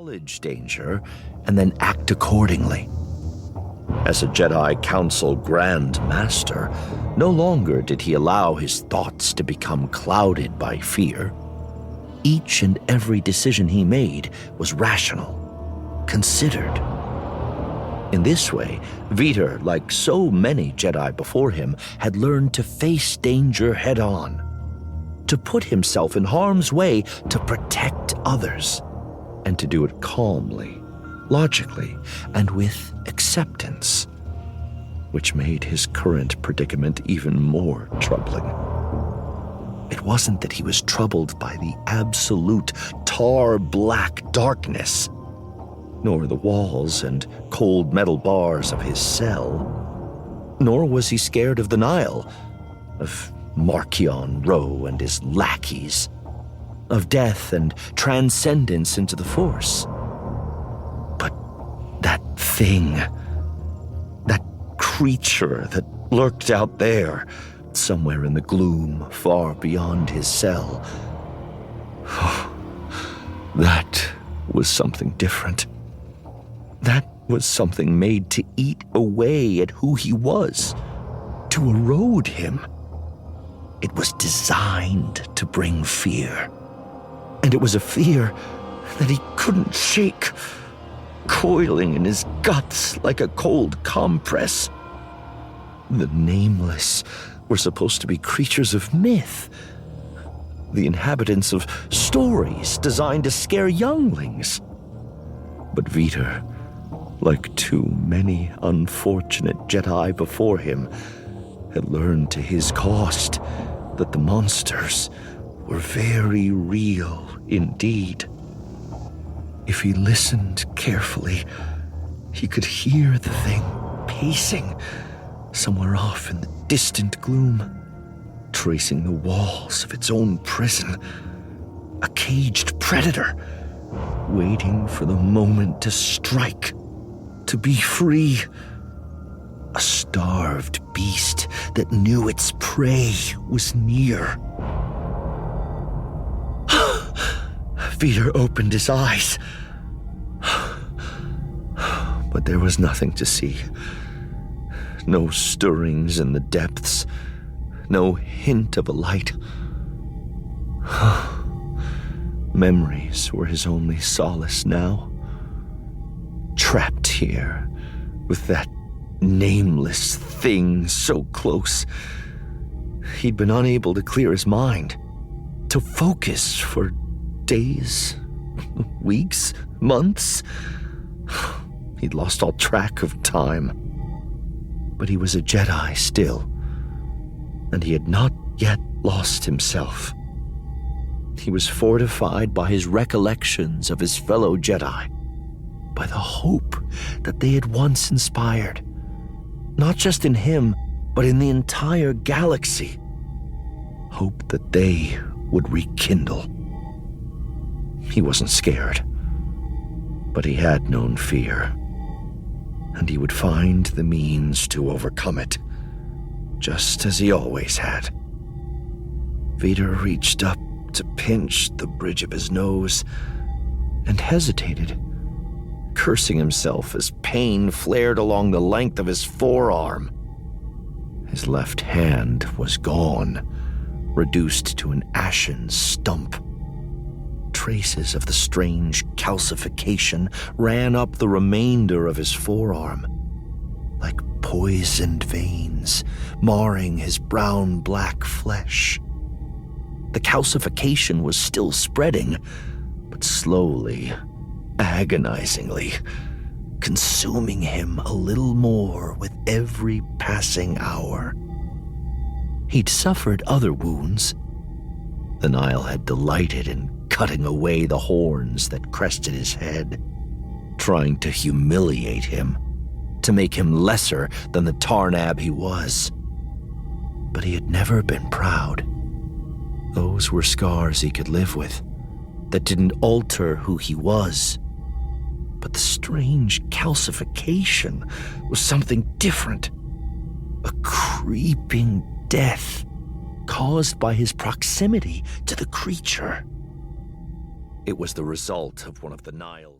acknowledge danger and then act accordingly. As a Jedi Council Grand Master, no longer did he allow his thoughts to become clouded by fear. Each and every decision he made was rational, considered. In this way, Veter, like so many Jedi before him, had learned to face danger head-on, to put himself in harm's way to protect others, and to do it calmly, logically, and with acceptance, which made his current predicament even more troubling. It wasn't that he was troubled by the absolute tar-black darkness, nor the walls and cold metal bars of his cell, nor was he scared of the Nihil, of Marchion Ro and his lackeys, of death and transcendence into the Force. But that thing, that creature that lurked out there, somewhere in the gloom far beyond his cell, that was something different. That was something made to eat away at who he was, to erode him. It was designed to bring fear. And it was a fear that he couldn't shake, coiling in his guts like a cold compress. The Nameless were supposed to be creatures of myth, the inhabitants of stories designed to scare younglings. But Veter, like too many unfortunate Jedi before him, had learned to his cost that the monsters were very real indeed. If he listened carefully, he could hear the thing pacing somewhere off in the distant gloom, tracing the walls of its own prison, a caged predator, waiting for the moment to strike, to be free. A starved beast that knew its prey was near. Veter opened his eyes, but there was nothing to see. No stirrings in the depths, no hint of a light. Memories were his only solace now. Trapped here with that nameless thing so close, he'd been unable to clear his mind, to focus for days, weeks, months. He'd lost all track of time. But he was a Jedi still, and he had not yet lost himself. He was fortified by his recollections of his fellow Jedi, by the hope that they had once inspired, not just in him, but in the entire galaxy. Hope that they would rekindle. He wasn't scared, but he had known fear, and he would find the means to overcome it, just as he always had. Veter reached up to pinch the bridge of his nose and hesitated, cursing himself as pain flared along the length of his forearm. His left hand was gone, reduced to an ashen stump. Traces of the strange calcification ran up the remainder of his forearm, like poisoned veins, marring his brown-black flesh. The calcification was still spreading, but slowly, agonizingly, consuming him a little more with every passing hour. He'd suffered other wounds. The Nihil had delighted in cutting away the horns that crested his head, trying to humiliate him, to make him lesser than the Tarnab he was. But he had never been proud. Those were scars he could live with, that didn't alter who he was. But the strange calcification was something different. A creeping death caused by his proximity to the creature. It was the result of one of the Nihil's